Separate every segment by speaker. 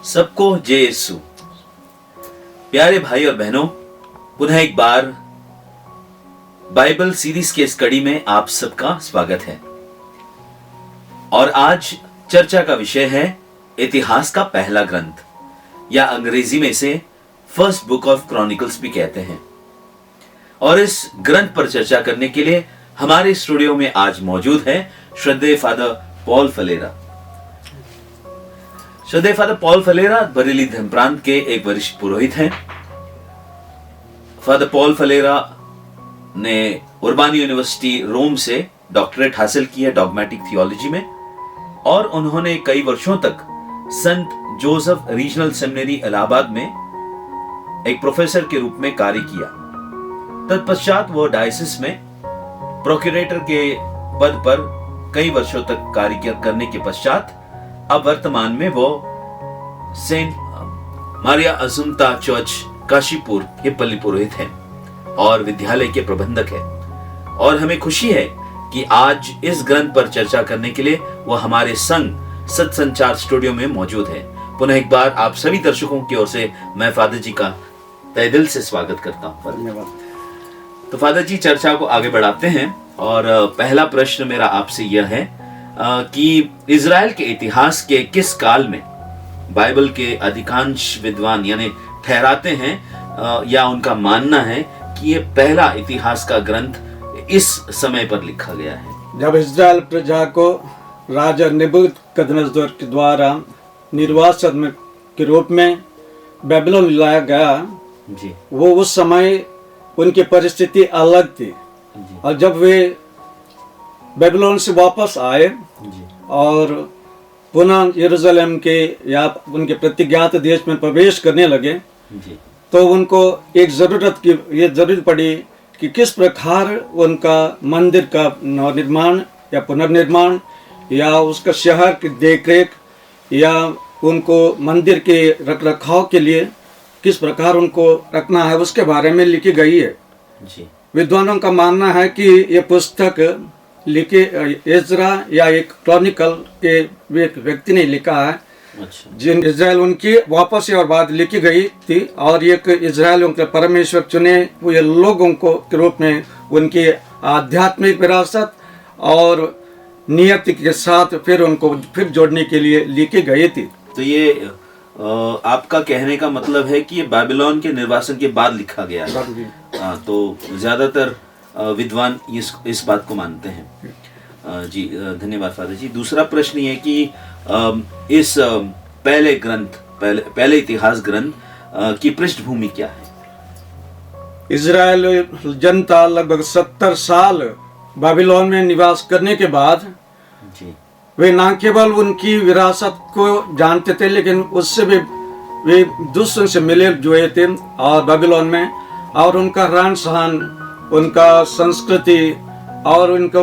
Speaker 1: सबको जय यीशु। प्यारे भाई और बहनों, पुनः एक बार बाइबल सीरीज के इस कड़ी में आप सबका स्वागत है। और आज चर्चा का विषय है इतिहास का पहला ग्रंथ, या अंग्रेजी में इसे फर्स्ट बुक ऑफ क्रॉनिकल्स भी कहते हैं। और इस ग्रंथ पर चर्चा करने के लिए हमारे स्टूडियो में आज मौजूद है श्रद्धेय फादर पॉल फलेरा। श्रद्धेय फादर पॉल फलेरा बरेली धर्म प्रांत के एक वरिष्ठ पुरोहित हैं। फादर पॉल फलेरा ने उर्बानी यूनिवर्सिटी रोम से डॉक्टरेट हासिल की है डॉगमेटिक थियोलॉजी में, और उन्होंने कई वर्षों तक संत जोसेफ रीजनल सेमिनरी इलाहाबाद में एक प्रोफेसर के रूप में कार्य किया। तत्पश्चात वो डायसिस में प्रोक्यूरेटर के पद पर कई वर्षों तक कार्य करने के पश्चात अब वर्तमान में वो सेंट मारिया अजुम्ता चर्च काशीपुर के पल्ली पुरोहित हैं और विद्यालय के प्रबंधक हैं। और हमें खुशी है कि आज इस ग्रंथ पर चर्चा करने के लिए वो हमारे संग सत्संचार स्टूडियो में मौजूद है। पुनः एक बार आप सभी दर्शकों की ओर से मैं फादर जी का तहे दिल से स्वागत करता हूँ। धन्यवाद। तो फादर जी, चर्चा को आगे बढ़ाते हैं और पहला प्रश्न मेरा आपसे यह है कि इजराइल के इतिहास के किस काल में बाइबल के अधिकांश विद्वान यानी ठहराते हैं या उनका मानना है कि ये पहला इतिहास का ग्रंथ इस समय पर लिखा गया है?
Speaker 2: जब इजराइल प्रजा को राजा नेबूकदनेस्सर के द्वारा निर्वासन के रूप में बेबीलोन लाया गया
Speaker 1: जी,
Speaker 2: वो उस समय उनकी परिस्थिति अलग थी। और जब वे बेबीलोन से वापस आए और पुनः यरूशलेम के या उनके प्रतिज्ञात देश में प्रवेश करने लगे तो उनको एक ज़रूरत की ये ज़रूरत पड़ी कि किस प्रकार उनका मंदिर का निर्माण या पुनर्निर्माण या उसका शहर की देखरेख या उनको मंदिर के रखरखाव के लिए किस प्रकार उनको रखना है, उसके बारे में लिखी गई है। विद्वानों का मानना है कि ये पुस्तक लिखे एजरा या एक क्रॉनिकल के एक व्यक्ति ने लिखा है।
Speaker 1: अच्छा।
Speaker 2: जिन इजराइल उनकी वापस और बाद लिखी गई थी और एक इजराइल उनके परमेश्वर चुने हुए लोगों को के रूप में उनकी आध्यात्मिक विरासत और नियति के साथ फिर उनको फिर जोड़ने के लिए लिखी गई थी।
Speaker 1: तो ये आपका कहने का मतलब है कि ये बाबिलोन के निर्वासन के बाद लिखा गया है। तो ज्यादातर विद्वान इस बात को मानते हैं। जी धन्यवाद फादर जी। दूसरा प्रश्न ये कि इस पहले ग्रंथ पहले इतिहास ग्रंथ की पृष्ठभूमि क्या है?
Speaker 2: इजराइल जनता लगभग 70 साल बाबिलोन में निवास करने के बाद
Speaker 1: जी,
Speaker 2: वे न केवल उनकी विरासत को जानते थे लेकिन उससे भी वे दूसरों से मिले जुए थे और बाबिलोन में, और उनका रहन सहन, उनका संस्कृति और उनका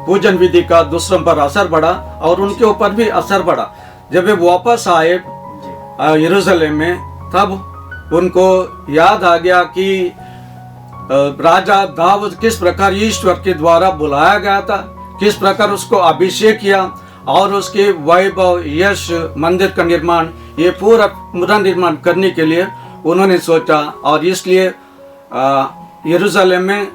Speaker 2: पूजन विधि का दूसरों पर असर पड़ा और उनके ऊपर भी असर पड़ा। जब वे वापस आए यरूशलेम में तब उनको याद आ गया कि राजा दाऊद किस प्रकार ईश्वर के द्वारा बुलाया गया था, किस प्रकार उसको अभिषेक किया और उसके वैभव यश मंदिर का निर्माण ये पूरा पुनर्निर्माण करने के लिए उन्होंने सोचा। और इसलिए यरूशलेम में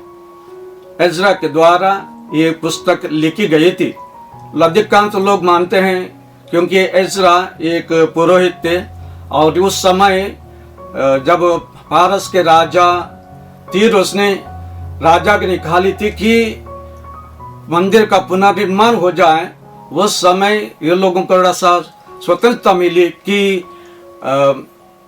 Speaker 2: एजरा के द्वारा ये पुस्तक लिखी गई थी। अधिकांश लोग मानते हैं क्योंकि एजरा एक पुरोहित थे और उस समय जब फारस के राजा तीरुस ने राजा की निकाली थी कि मंदिर का पुनर्निर्माण हो जाए, उस समय ये लोगों को थोड़ा सा स्वतंत्रता मिली कि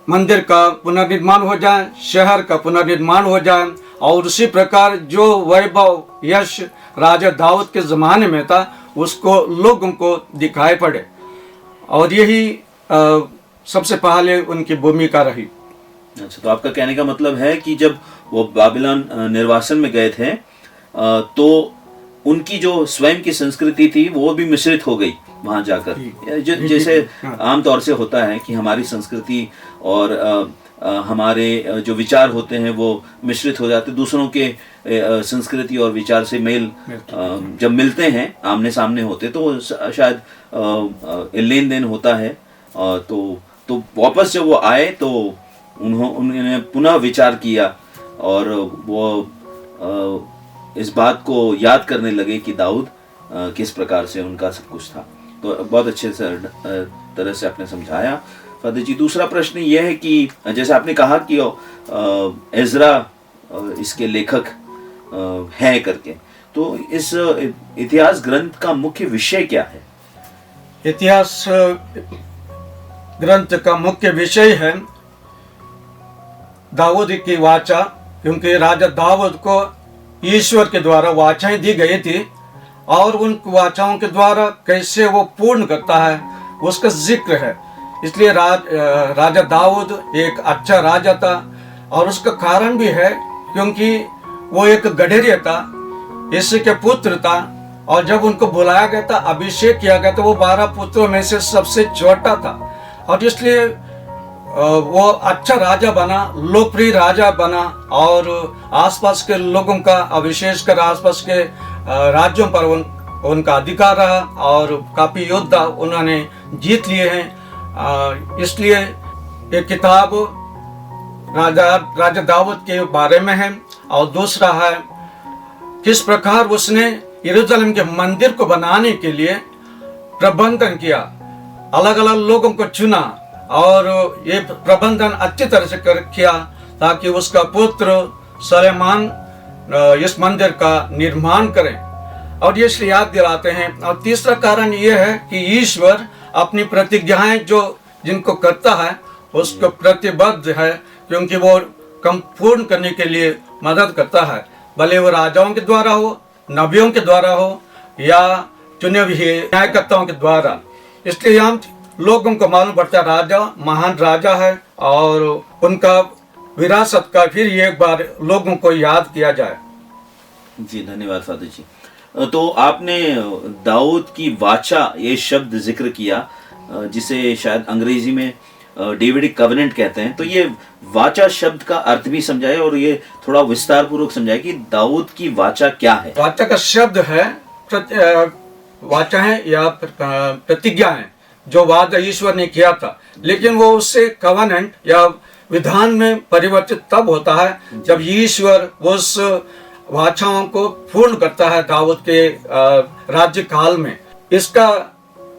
Speaker 2: मंदिर का पुनर्निर्माण हो जाए, शहर का पुनर्निर्माण हो जाए, और उसी प्रकार जो वैभव यश राजा दाऊद के ज़माने में था उसको लोगों को दिखाई पड़े। और यही सबसे पहले उनकी भूमिका रही।
Speaker 1: अच्छा, तो आपका कहने का मतलब है कि जब वो बाबिलोन निर्वासन में गए थे तो उनकी जो स्वयं की संस्कृति थी वो भी मिश्रित हो गई वहां जाकर। जैसे आमतौर से होता है कि हमारी संस्कृति और हमारे जो विचार होते हैं वो मिश्रित हो जाते, दूसरों के संस्कृति और विचार से मेल जब मिलते हैं, आमने सामने होते, तो शायद लेन देन होता है तो वापस जब वो आए तो उन्होंने पुनः विचार किया और वो इस बात को याद करने लगे कि दाऊद किस प्रकार से उनका सब कुछ था। तो बहुत अच्छे से तरह से आपने समझाया फादर जी। दूसरा प्रश्न यह है कि जैसे आपने कहा कि एजरा इसके लेखक हैं करके, तो इस इतिहास ग्रंथ का मुख्य विषय क्या है?
Speaker 2: इतिहास ग्रंथ का मुख्य विषय है दाऊद की वाचा, क्योंकि राजा दाऊद को ईश्वर के द्वारा वाचाएं दी गई थी और उन वाचाओं के द्वारा कैसे वो पूर्ण करता है उसका जिक्र है। इसलिए राजा दाऊद एक अच्छा राजा था और उसका कारण भी है क्योंकि वो एक गडरिया था, यिशै के पुत्र था और जब उनको बुलाया गया था, अभिषेक किया गया तो वो 12 पुत्रों में से सबसे छोटा था और इसलिए वो अच्छा राजा बना, लोकप्रिय राजा बना और आसपास के लोगों का, विशेषकर आसपास के राज्यों पर उनका अधिकार रहा और काफी योद्धा उन्होंने जीत लिए हैं। इसलिए एक किताब राजा दाऊद के बारे में है और दूसरा है किस प्रकार उसने यरूशलेम के मंदिर को बनाने के लिए प्रबंधन किया, अलग अलग लोगों को चुना और ये प्रबंधन अच्छी तरह से किया ताकि उसका पुत्र सुलेमान इस मंदिर का निर्माण करें और ये इसलिए याद दिलाते हैं। और तीसरा कारण ये है कि ईश्वर अपनी प्रतिज्ञाएं जो जिनको करता है उसको प्रतिबद्ध है, क्योंकि वो कम पूर्ण करने के लिए मदद करता है, भले वो राजाओं के द्वारा हो, नबियों के द्वारा हो या चुने हुए न्यायकर्ताओं के द्वारा। इसलिए हम लोगों को मालूम पड़ता है राजा महान राजा है और उनका विरासत का फिर एक बार लोगों को याद किया जाए।
Speaker 1: जी धन्यवाद फादर जी। तो आपने दाऊद की वाचा ये शब्द जिक्र किया जिसे शायद अंग्रेजी में डेविडिक कवनेंट कहते हैं, तो ये वाचा शब्द का अर्थ भी समझाए और ये थोड़ा विस्तार पूर्वक समझाए कि दाऊद की वाचा क्या है।
Speaker 2: वाचा का शब्द है वाचा है या प्रतिज्ञा है जो वादा ईश्वर ने किया था, लेकिन वो उससे कवनेंट या विधान में परिवर्तित तब होता है जब ईश्वर उस वाचाओं को पूर्ण करता है दाऊद के राज्य काल में। इसका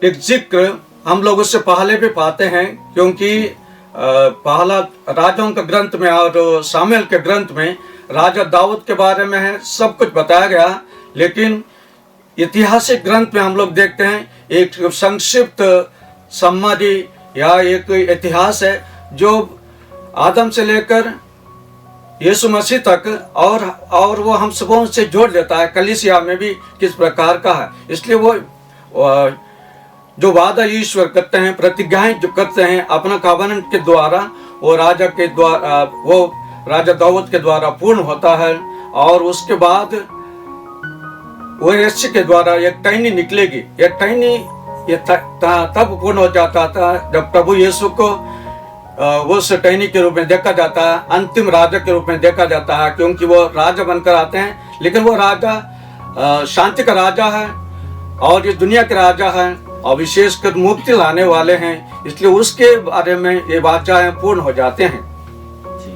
Speaker 2: एक जिक्र हम लोग उससे पहले भी पाते हैं, क्योंकि पहला राजाओं के ग्रंथ में और सामुएल के ग्रंथ में राजा दाऊद के बारे में है, सब कुछ बताया गया, लेकिन ऐतिहासिक ग्रंथ में हम लोग देखते हैं एक संक्षिप्त सम्मरी या एक इतिहास है जो आदम से लेकर यीशु मसीह तक और वो हम सबों से जोड़ देता है, कलीसिया में भी किस प्रकार का है। इसलिए वो जो वादा ईश्वर करते हैं, प्रतिज्ञाएं जो करते हैं अपना कवनेंट के द्वारा, वो राजा दाऊद के द्वारा पूर्ण होता है और उसके बाद वो यिशै के द्वारा एक टहनी निकलेगी। एक टहनी ये तब पूर्ण हो जाता था जब प्रभु यीशु को उस टहनी के रूप में देखा जाता है, अंतिम राजा के रूप में देखा जाता है, क्योंकि वो राजा बनकर आते हैं, लेकिन वो राजा शांति का राजा है और ये दुनिया के राजा है और विशेषकर मुक्ति लाने वाले हैं, इसलिए उसके बारे में ये वाचाएं पूर्ण हो जाते हैं।
Speaker 1: जी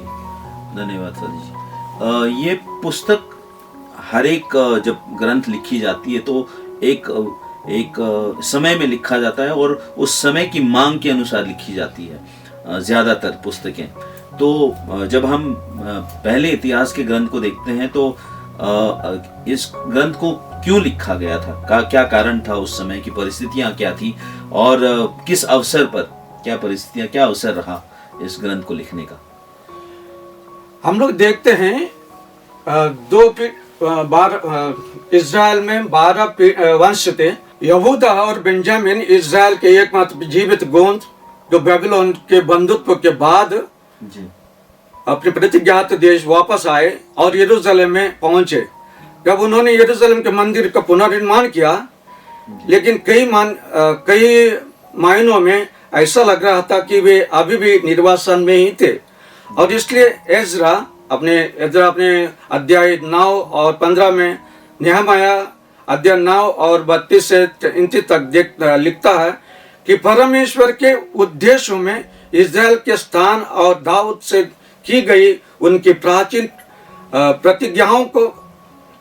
Speaker 1: धन्यवाद सर जी। ये पुस्तक हर एक जब ग्रंथ लिखी जाती है तो एक समय में लिखा जाता है और उस समय की मांग के अनुसार लिखी जाती है ज्यादातर पुस्तकें। तो जब हम पहले इतिहास के ग्रंथ को देखते हैं तो इस ग्रंथ को क्यों लिखा गया था, क्या कारण था, उस समय की परिस्थितियां क्या थी और किस अवसर पर क्या परिस्थितियां, क्या अवसर रहा इस ग्रंथ को लिखने का?
Speaker 2: हम लोग देखते हैं इज़राइल में 12 वंश थे। यहूदा और बेंजामिन इज़राइल के एकमात्र जीवित गोंद जो बेबीलोन के बंधुत्व के बाद अपने प्रतिज्ञात देश वापस आए और यरूशलेम में पहुंचे। जब उन्होंने यरूशलेम के मंदिर का पुनर्निर्माण किया, लेकिन कई मायनों में ऐसा लग रहा था कि वे अभी भी निर्वासन में ही थे और इसलिए एजरा अपने अध्याय 9 और 15 में, नेहमाया अध्याय 9 और 32 से 29 तक लिखता है कि परमेश्वर के उद्देश्यों में इज़राइल के स्थान और दाऊद से की गई उनकी प्राचीन प्रतिज्ञाओं को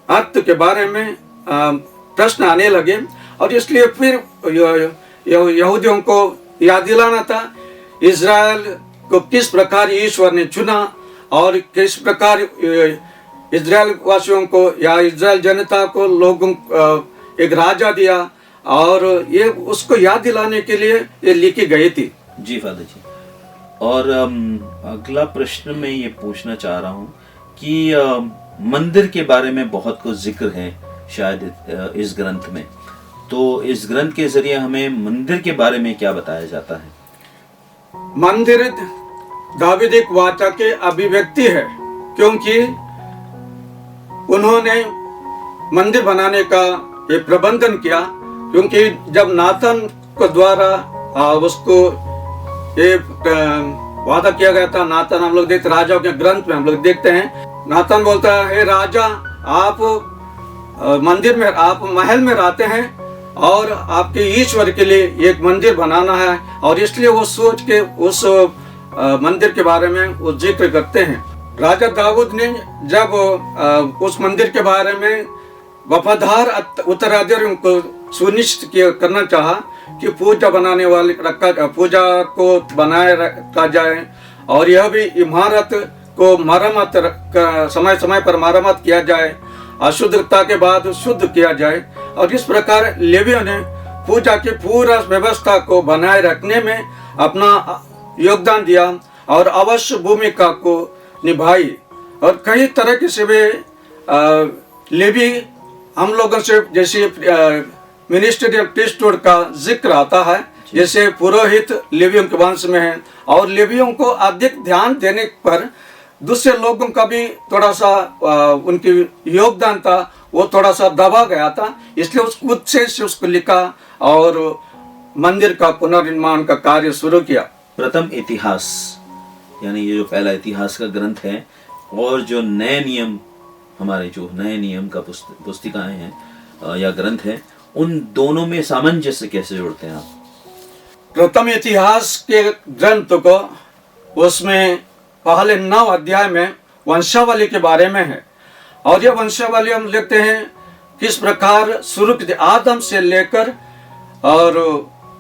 Speaker 2: अर्थ के बारे में प्रश्न आने लगे, और इसलिए फिर यहूदियों को याद दिलाना था इज़राइल को किस प्रकार ईश्वर ने चुना और किस प्रकार इज़राइल वासियों को या इज़राइल जनता को लोगों एक राजा दिया, और ये उसको याद दिलाने के लिए ये लिखी गई थी।
Speaker 1: जी फादर जी। और अगला प्रश्न मैं ये पूछना चाह रहा हूँ कि मंदिर के बारे में बहुत कुछ जिक्र है शायद इस ग्रंथ में, तो इस ग्रंथ के जरिए हमें मंदिर के बारे में क्या बताया जाता है?
Speaker 2: मंदिर दावीदिक वाचा के अभिव्यक्ति है, क्योंकि उन्होंने मंदिर बनाने का ये प्रबंधन किया, क्योंकि जब नाथन को द्वारा उसको ये वादा किया गया था। नाथन हम लोग देखते राजाओं के ग्रंथ में हम लोग देखते हैं, नाथन बोलता है, हे राजा, आप मंदिर में, आप महल में रहते हैं और आपके ईश्वर के लिए एक मंदिर बनाना है, और इसलिए वो सोच के उस मंदिर के बारे में वो जिक्र करते हैं। राजा दाऊद ने जब उस मंदिर के बारे में वफादार उत्तराधिकारियों को सुनिश्चित करना चाहा कि पूजा बनाने वाले पूजा को बनाए रखा जाए, और यह भी इमारत को मरम्मत समय समय पर मरम्मत किया जाए, अशुद्धता के बाद शुद्ध किया जाए, और इस प्रकार लेवियों ने पूजा की पूरा व्यवस्था को बनाए रखने में अपना योगदान दिया और अवश्य भूमिका को निभाई। और कई तरह की सेवे लेवी हम लोगों से, जैसे मिनिस्ट्री ऑफ प्रीस्टहुड का जिक्र आता है, जैसे पुरोहित लेवियों के वंश में है, और लेवियों को अधिक ध्यान देने पर दूसरे लोगों का भी थोड़ा सा उनकी योगदान था, वो थोड़ा सा दबा गया था, इसलिए उस उद्देश्य से उसको लिखा और मंदिर का पुनर्निर्माण का कार्य शुरू किया।
Speaker 1: प्रथम इतिहास यानी ये जो पहला इतिहास का ग्रंथ है, और जो नए नियम, हमारे जो नए नियम का पुस्तिकाएं हैं या ग्रंथ है, उन दोनों में सामंजस्य कैसे जोड़ते हैं आप?
Speaker 2: प्रथम इतिहास के ग्रंथ को, उसमें पहले 9 अध्याय में वंशावली के बारे में है, और ये वंशावली हम लिखते हैं किस प्रकार शुरू की आदम से लेकर और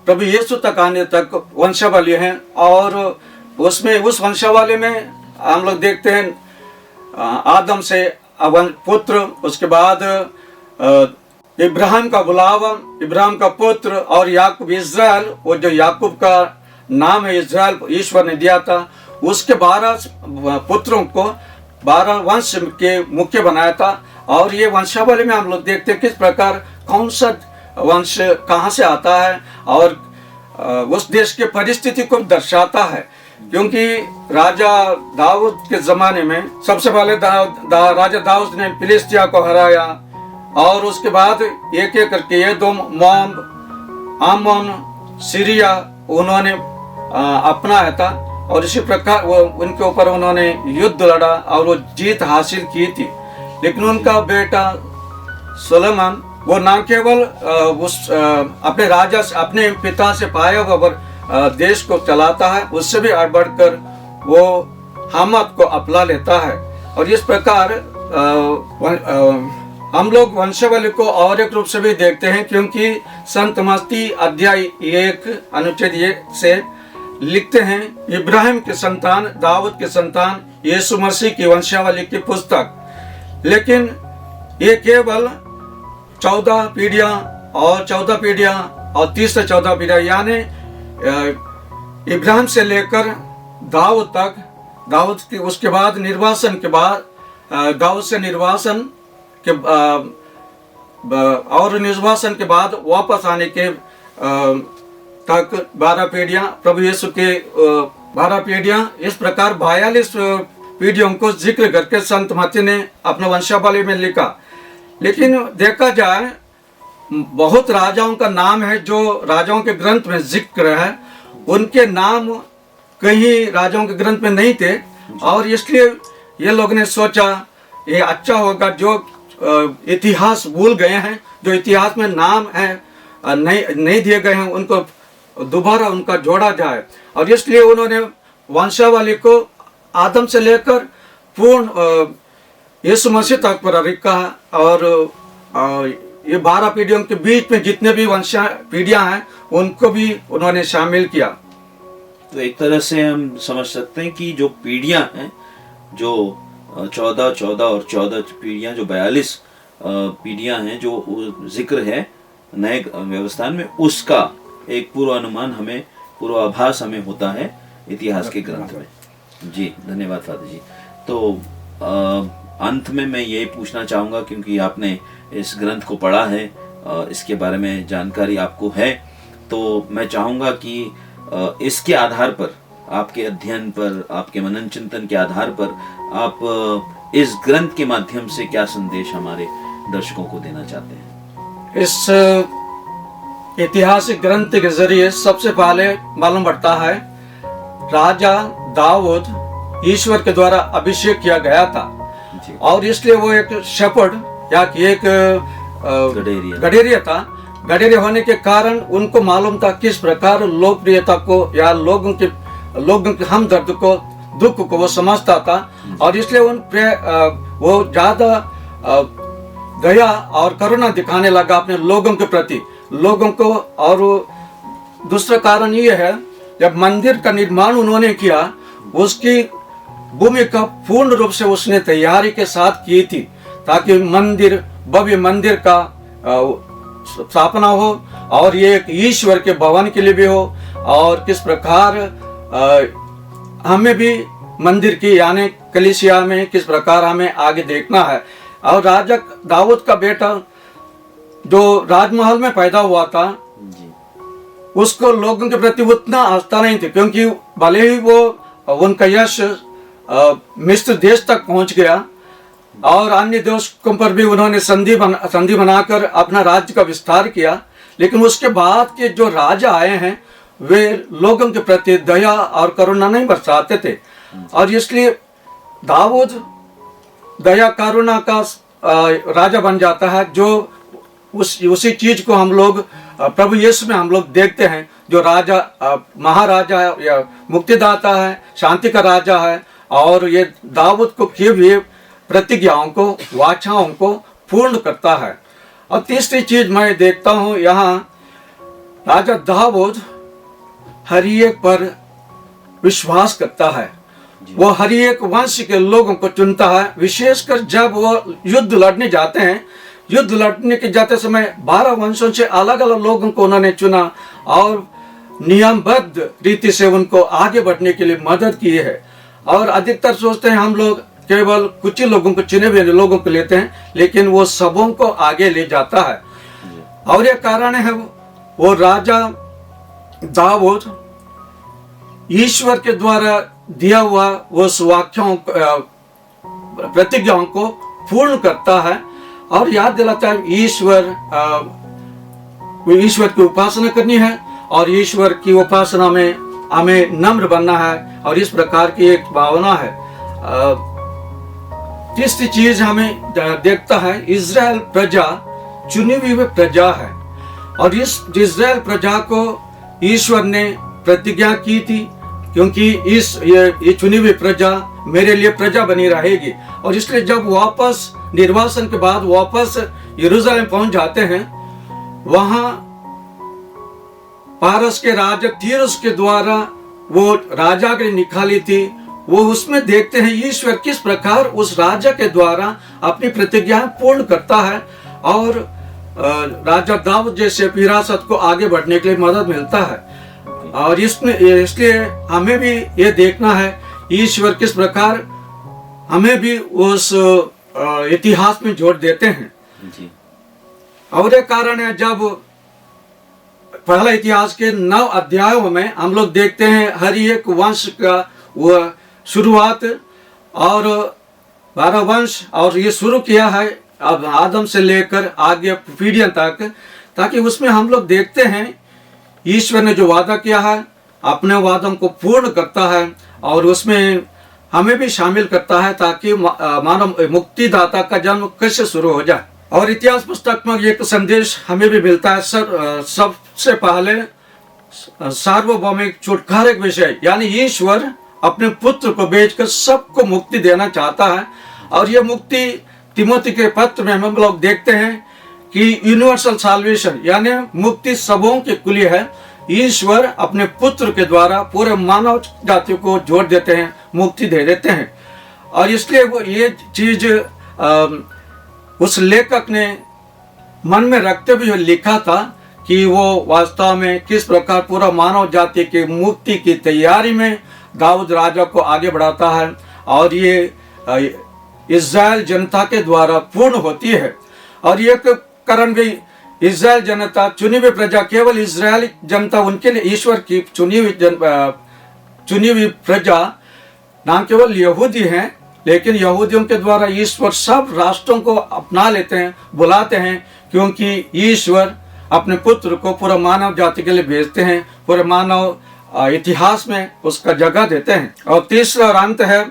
Speaker 2: प्रभु यीशु तक आने तक वंशावली है। और उसमें उस वंशावली में हम लोग देखते हैं आदम से पुत्र, उसके बाद इब्राहिम का बुलावा, इब्राहिम का पुत्र, और याकूब इज़राइल, वो जो याकूब का नाम है इज़राइल ईश्वर ने दिया था, उसके 12 पुत्रों को 12 वंश के मुख्य बनाया था। और ये वंशावली में हम लोग देखते हैं किस प्रकार कौन सा वंश कहाँ से आता है, और उस देश के परिस्थिति को दर्शाता है, क्योंकि राजा दाऊद के जमाने में सबसे पहले राजा दाऊद ने फिलिस्तिया को हराया, और उसके बाद एक एक करके ये 2 मोआब, आमोन, सीरिया उन्होंने अपनाया था, और इसी प्रकार वो उनके ऊपर उन्होंने युद्ध लड़ा और वो जीत हासिल की थी। लेकिन उनका बेटा सुलेमान, वो न केवल अपने राजा से, अपने पिता से पाया हुआ देश को चलाता है, उससे भी आगे बढ़कर वो हामद को अपना लेता है। और इस प्रकार हम लोग वंशावली को और एक रूप से भी देखते हैं, क्योंकि संत मत्ती अध्याय 1 अनुच्छेद 1 से लिखते हैं, इब्राहिम के संतान, दाऊद के संतान, यीशु मसीह की वंशावली की पुस्तक। लेकिन ये केवल 14 पीढ़ियां और 14 पीढ़ियां और 30 से 14 पीढ़ियां, यानी इब्राहिम से लेकर दाऊद तक, दाऊद के उसके बाद निर्वासन के बाद, दाऊद से निर्वासन के और निर्वासन के बाद वापस आने के तक 12 पीढ़ियां, प्रभु यीशु के 12 पीढ़ियां, इस प्रकार 42 पीढ़ियों को जिक्र करके संत मत्ती ने अपने वंशावली में लिखा। लेकिन देखा जाए बहुत राजाओं का नाम है जो राजाओं के ग्रंथ में जिक्र है, उनके नाम कहीं राजाओं के ग्रंथ में नहीं थे, और इसलिए ये लोग ने सोचा ये अच्छा होगा जो इतिहास भूल गए हैं, जो इतिहास में नाम है नहीं दिए गए हैं, उनको दोबारा उनका जोड़ा जाए। और इसलिए उन्होंने वंशावली को आदम से लेकर पूर्ण यीशु मसीह तक पर रखा है। और ये 12 पीढ़ियों के बीच में जितने भी पीढ़ियां हैं उनको भी उन्होंने शामिल किया।
Speaker 1: तो एक तरह से हम समझ सकते हैं कि जो पीढ़ियां हैं, जो 14 और 14 पीढ़ियां, जो 42 पीढ़ियां हैं जो जिक्र है नए व्यवस्थान में, उसका एक पूर्वानुमान हमें, पूर्वाभास हमें होता है इतिहास के ग्रंथ में। जी धन्यवाद फादर जी। तो अंत में मैं यही पूछना चाहूँगा, क्योंकि आपने इस ग्रंथ को पढ़ा है, इसके बारे में जानकारी आपको है, तो मैं चाहूँगा कि इसके आधार पर, आपके अध्ययन पर, आपके मनन चिंतन के आधार पर आप इस ग्रंथ के माध्यम से क्या संदेश हमारे दर्शकों को देना चाहते हैं?
Speaker 2: इस ऐतिहासिक ग्रंथ के जरिए सबसे पहले मालूम पड़ता है राजा दाऊद ईश्वर के द्वारा अभिषेक किया गया था, और इसलिए वो एक शेपर्ड या एक गडेरिया था। गडेरिया होने के कारण उनको मालूम था किस प्रकार लोकप्रियता को या लोगों के हमदर्द को, दुख को वो समझता था, और इसलिए वो ज्यादा दया और करुणा दिखाने लगा अपने लोगों के प्रति, लोगों को। और दूसरा कारण ये है, जब मंदिर का निर्माण उन्होंने किया, उसकी भूमि का पूर्ण रूप से उसने तैयारी के साथ की थी, ताकि भव्य मंदिर का स्थापना हो, और ये एक ईश्वर के भवन के लिए भी हो। और किस प्रकार हमें भी मंदिर की यानी कलीसिया में किस प्रकार हमें आगे देखना है। और राजा दाऊद का बेटा जो राजमहल में पैदा हुआ था, उसको लोगों के प्रति उतना आस्था नहीं थी, क्योंकि भले ही वो उनका यश मिस्र देश तक पहुंच गया और अन्य देशों पर भी उन्होंने संधि बनाकर अपना राज्य का विस्तार किया, लेकिन उसके बाद के जो राजा आए हैं वे लोगों के प्रति दया और करुणा नहीं बरसाते थे। और इसलिए दाऊद दया करुणा का राजा बन जाता है, जो उसी चीज को हम लोग प्रभु यीशु में हम लोग देखते हैं, जो राजा महाराजा है या मुक्तिदाता है, शांति का राजा है, और ये दाऊद को किए हुए प्रतिज्ञाओं को, वाचाओं को पूर्ण करता है। और तीसरी चीज मैं देखता हूँ यहाँ, राजा दाऊद हर एक पर विश्वास करता है, वो हर एक वंश के लोगों को चुनता है, विशेषकर जब वो युद्ध लड़ने जाते हैं। युद्ध लड़ने के जाते समय 12 वंशों से अलग अलग लोगों को उन्होंने चुना और नियमबद्ध रीति से उनको आगे बढ़ने के लिए मदद की है। और अधिकतर सोचते हैं हम लोग केवल कुछ ही लोगों को, चुने हुए लोगों को लेते हैं, लेकिन वो सबों को आगे ले जाता है। और यह कारण है वो राजा दाऊद ईश्वर के द्वारा दिया हुआ वो वाक्यों प्रतिज्ञाओं को पूर्ण करता है और याद दिलाता है ईश्वर की उपासना करनी है, और ईश्वर की उपासना में हमें नम्र बनना है, और इस प्रकार की एक भावना है। तीसरी चीज हमें देखता है, इजराइल प्रजा चुनी हुई प्रजा है, और इस इजराइल प्रजा को ईश्वर ने प्रतिज्ञा की थी, क्योंकि ये चुनी हुई प्रजा मेरे लिए प्रजा बनी रहेगी। और इसलिए जब वापस निर्वासन के बाद वापस यरूशलेम पहुंच जाते हैं, वहां पारस के राजा तीरस के द्वारा वो राजा के निकाली थी, वो उसमें देखते हैं ईश्वर किस प्रकार उस राजा के द्वारा अपनी प्रतिज्ञाएं पूर्ण करता है, और राजा दाऊद जैसे विरासत को आगे बढ़ने के लिए मदद मिलता है। और इसलिए हमें भी ये देखना है ईश्वर किस प्रकार हमें भी उस इतिहास में जोड़ देते हैं जी। और एक कारण है, जब पहला इतिहास के 9 अध्यायों में हम लोग देखते हैं हर एक वंश का वो शुरुआत और 12 वंश, और ये शुरू किया है अब आदम से लेकर आगे पीढ़ियों तक, ताकि उसमें हम लोग देखते हैं ईश्वर ने जो वादा किया है अपने वादों को पूर्ण करता है, और उसमें हमें भी शामिल करता है, ताकि मानव मुक्तिदाता का जन्म कैसे शुरू हो जाए। और इतिहास पुस्तक में एक संदेश हमें भी मिलता है। सबसे पहले सार्वभौमिक छुटकारे का विषय, यानी ईश्वर अपने पुत्र को भेजकर सबको मुक्ति देना चाहता है। और ये मुक्ति तिमोथी के पत्र में हम लोग देखते हैं कि यूनिवर्सल साल्वेशन यानी मुक्ति सबों के लिए है। ईश्वर अपने पुत्र के द्वारा पूरे मानव जाति को जोड़ देते हैं, मुक्ति दे देते हैं। और इसलिए वो ये चीज उस लेखक ने मन में रखते हुए लिखा था कि वो वास्तव में किस प्रकार पूरा मानव जाति की मुक्ति की तैयारी में दाऊद राजा को आगे बढ़ाता है। और ये इज़राइल जनता के द्वारा पूर्ण होती है। और ये कारण भी इज़राइल जनता, चुनी हुई प्रजा, केवल इज़राइल जनता उनके लिए ईश्वर की चुनी हुई प्रजा ना केवल यहूदी हैं, लेकिन यहूदियों के द्वारा ईश्वर सब राष्ट्रों को अपना लेते हैं, बुलाते हैं, क्योंकि ईश्वर अपने पुत्र को पूरा मानव जाति के लिए भेजते हैं, पूरे मानव इतिहास में उसका जगह देते हैं। और तीसरा और अंत है,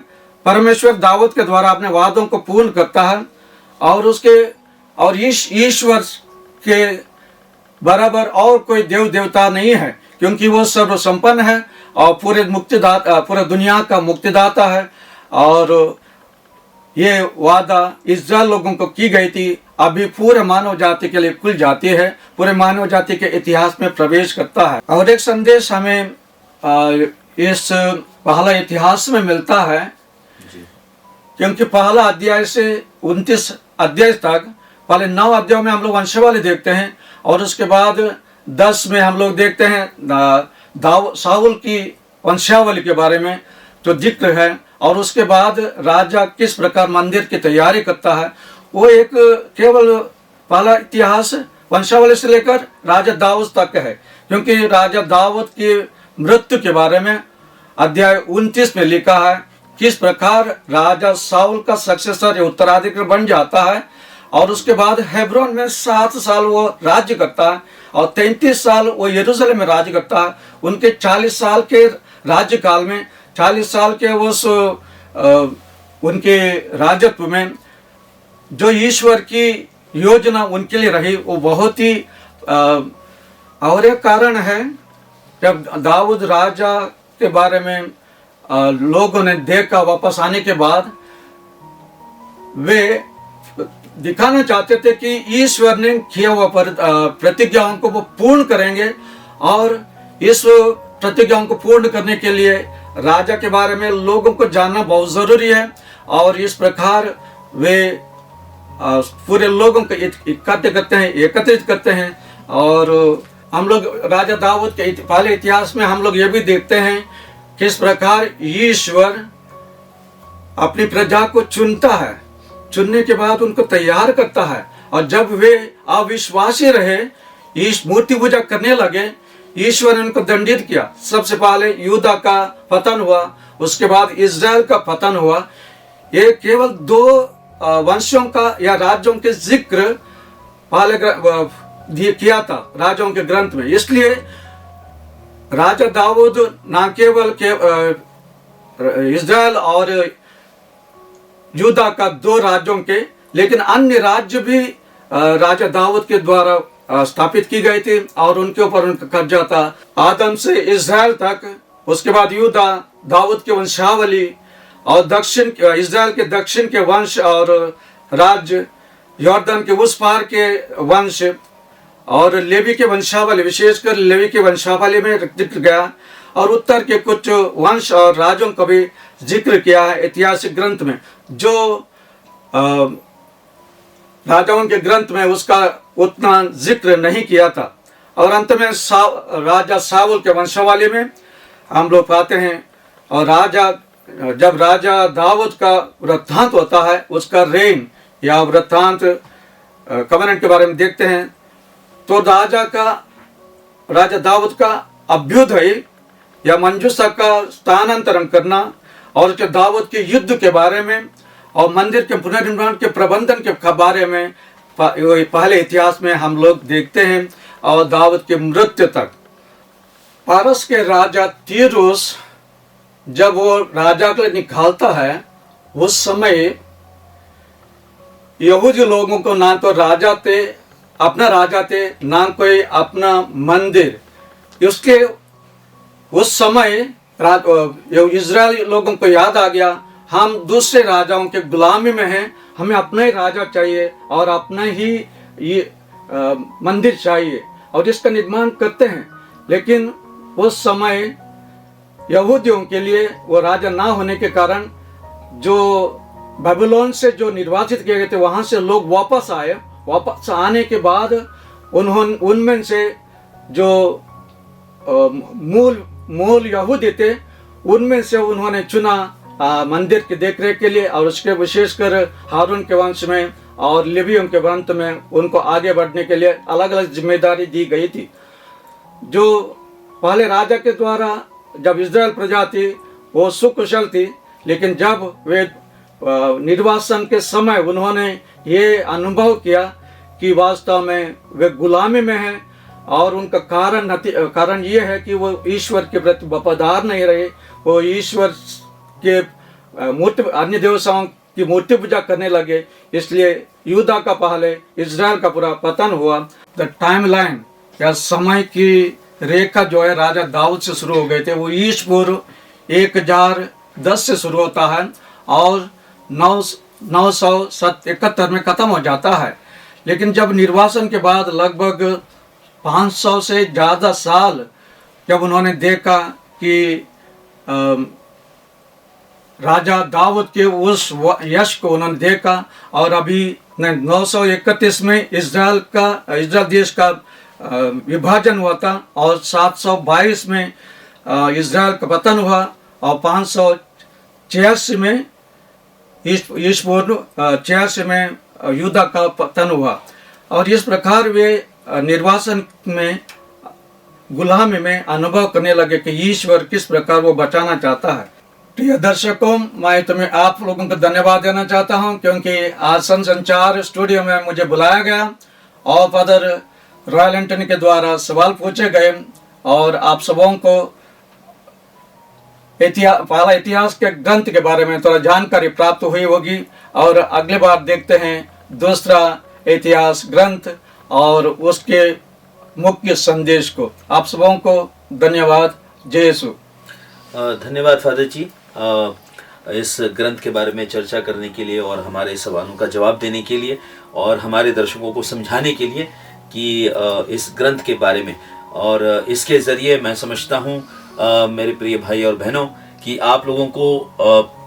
Speaker 2: परमेश्वर दाऊद के द्वारा अपने वादों को पूर्ण करता है। और ईश्वर के बराबर और कोई देव देवता नहीं है, क्योंकि वो सर्वसंपन्न है और पूरे दुनिया का मुक्तिदाता है। और ये वादा इज़राइल लोगों को की गई थी, अभी पूरे मानव जाति के लिए खुल जाती है, पूरे मानव जाति के इतिहास में प्रवेश करता है। और एक संदेश हमें इस पहला इतिहास में मिलता है, क्योंकि पहला अध्याय से 29 अध्याय तक, पहले 9 अध्यायों में हम लोग वंशावली देखते हैं, और उसके बाद 10 में हम लोग देखते हैं शाऊल की वंशावली के बारे में जो जिक्र है। और उसके बाद राजा किस प्रकार मंदिर की तैयारी करता है, वो एक केवल पहला इतिहास वंशावली से लेकर राजा दाऊद तक है, क्योंकि राजा दाऊद की मृत्यु के बारे में अध्याय 29 में लिखा है किस प्रकार राजा शाऊल का सक्सेसर या उत्तराधिकारी बन जाता है। और उसके बाद हेब्रोन में 7 साल वो राज्य करता है, और 33 साल वो यरूशलेम में राज्य करता है। उनके 40 साल के राज्यकाल में, 40 साल के उस उनके राजत्व में जो ईश्वर की योजना उनके लिए रही, वो बहुत ही और एक कारण है, जब दाऊद राजा के बारे में लोगों ने देखा वापस आने के बाद, वे दिखाना चाहते थे कि ईश्वर ने किया हुआ प्रतिज्ञाओं को वो पूर्ण करेंगे। और इस प्रतिज्ञाओं को पूर्ण करने के लिए राजा के बारे में लोगों को जानना बहुत जरूरी है। और इस प्रकार वे पूरे लोगों को एकत्रित करते हैं। और हम लोग राजा दाऊद के पहले इतिहास में हम लोग ये भी देखते हैं किस प्रकार ईश्वर अपनी प्रजा को चुनता है, चुनने के बाद उनको तैयार करता है। और जब वे अविश्वासी रहे, मूर्ति पूजा करने लगे, ईश्वर ने उनको दंडित किया। सबसे पहले यूदा का पतन हुआ, उसके बाद इज़राइल का पतन हुआ। ये केवल 2 वंशों का या राज्यों के जिक्र पहले किया था राजाओं के ग्रंथ में। इसलिए राजा दाऊद न केवल इज़राइल और यूदा का 2 राज्यों के, लेकिन अन्य राज्य भी राजा दाऊद के द्वारा स्थापित की गई थी, और उनके ऊपर उनका कब्जा था। आदम से इज़राइल तक, उसके बाद यूदा, दाऊद की वंशावली, और इज़राइल के दक्षिण के वंश और राज्य, यॉर्दन के उस पार के वंश, और लेवी के वंशावली, विशेषकर लेवी के वंशावली में जिक्र गया। और उत्तर के कुछ वंश और राज्यों का भी जिक्र किया है ऐतिहासिक ग्रंथ में, जो राजाओं के ग्रंथ में उसका उतना जिक्र नहीं किया था। और अंत में राजा शाऊल के वंशावली में हम लोग पाते हैं। और जब राजा दाऊद का वृत्तांत होता है, उसका रेन या वृत्तांत कवनेंट के बारे में देखते हैं, तो राजा दाऊद का अभ्युदय या मंजूसा का स्थानांतरण करना, और जो दाऊद के युद्ध के बारे में और मंदिर के पुनर्निर्माण के प्रबंधन के बारे में पहले इतिहास में हम लोग देखते हैं। और दाऊद के मृत्यु तक पारस के राजा तीरुस जब वो राजा को निकालता है, उस समय यहूदी लोगों को ना तो अपना राजा थे, ना कोई अपना मंदिर उसके उस समय इजराइल लोगों को याद आ गया, हम दूसरे राजाओं के गुलामी में हैं, हमें अपना ही राजा चाहिए और अपना ही ये मंदिर चाहिए और इसका निर्माण करते हैं। लेकिन उस समय यहूदियों के लिए वो राजा ना होने के कारण जो बेबीलोन से जो निर्वाचित किए गए थे वहां से लोग वापस आए। वापस आने के बाद उनमें से जो मूल यहूदी थे उनमें से उन्होंने चुना मंदिर की देखरेख के लिए, और उसके विशेषकर हारून के वंश में और लेवियों के वंश में उनको आगे बढ़ने के लिए अलग अलग जिम्मेदारी दी गई थी। जो पहले राजा के द्वारा जब इजराइल प्रजा थी वो सुकुशल थी, लेकिन जब वे निर्वासन के समय उन्होंने ये अनुभव किया कि वास्तव में वे गुलामी में हैं और उनका कारण ये है कि वो ईश्वर के प्रति वफादार नहीं रहे, वो ईश्वर के अन्य देवताओं की मूर्ति पूजा करने लगे, इसलिए यूदा का पहले इजराइल का पूरा पतन हुआ। द टाइमलाइन या समय की रेखा जो है राजा दाऊद से शुरू हो गए थे, वो ईश पूर्व 1010 से शुरू होता है और 971 में खत्म हो जाता है। लेकिन जब निर्वासन के बाद लगभग 500 से ज़्यादा साल जब उन्होंने देखा कि राजा दाऊद के उस यश को उन्होंने देखा और अभी 931 में इजराइल देश का विभाजन हुआ था और 722 में इजराइल का पतन हुआ और 586 में ईशपूर्व 86 में यूदा का पतन हुआ। और इस प्रकार वे निर्वासन में गुलामी में अनुभव करने लगे कि ईश्वर किस प्रकार वो बचाना चाहता है। प्रिय दर्शकों, मैं तुम्हें आप लोगों को धन्यवाद देना चाहता हूं क्योंकि आज संचार स्टूडियो में मुझे बुलाया गया और फादर रॉयल एंटनी के सवाल पूछे गए और आप सबों को इतिहास के ग्रंथ के बारे में थोड़ा जानकारी प्राप्त हुई होगी। और अगले बार देखते हैं दूसरा इतिहास ग्रंथ और उसके मुख्य संदेश को। आप सबों को धन्यवाद। जय यीशु।
Speaker 1: धन्यवाद फादर जी, इस ग्रंथ के बारे में चर्चा करने के लिए और हमारे सवालों का जवाब देने के लिए और हमारे दर्शकों को समझाने के लिए कि इस ग्रंथ के बारे में। और इसके ज़रिए मैं समझता हूँ मेरे प्रिय भाई और बहनों कि आप लोगों को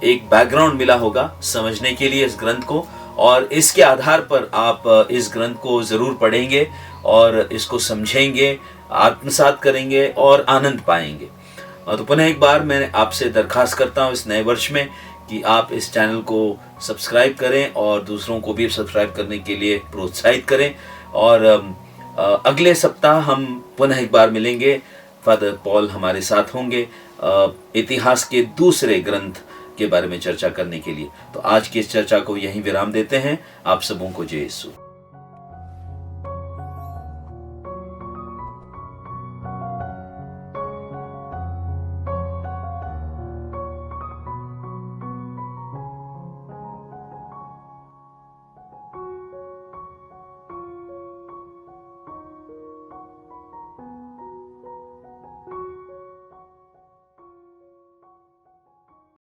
Speaker 1: एक बैकग्राउंड मिला होगा समझने के लिए इस ग्रंथ को, और इसके आधार पर आप इस ग्रंथ को ज़रूर पढ़ेंगे और इसको समझेंगे, आत्मसात करेंगे और आनंद पाएंगे। तो पुनः एक बार मैं आपसे दरख्वास्त करता हूँ इस नए वर्ष में कि आप इस चैनल को सब्सक्राइब करें और दूसरों को भी सब्सक्राइब करने के लिए प्रोत्साहित करें। और अगले सप्ताह हम पुनः एक बार मिलेंगे। फादर पॉल हमारे साथ होंगे इतिहास के दूसरे ग्रंथ के बारे में चर्चा करने के लिए। तो आज की इस चर्चा को यहीं विराम देते हैं। आप सबों को जय यीशु।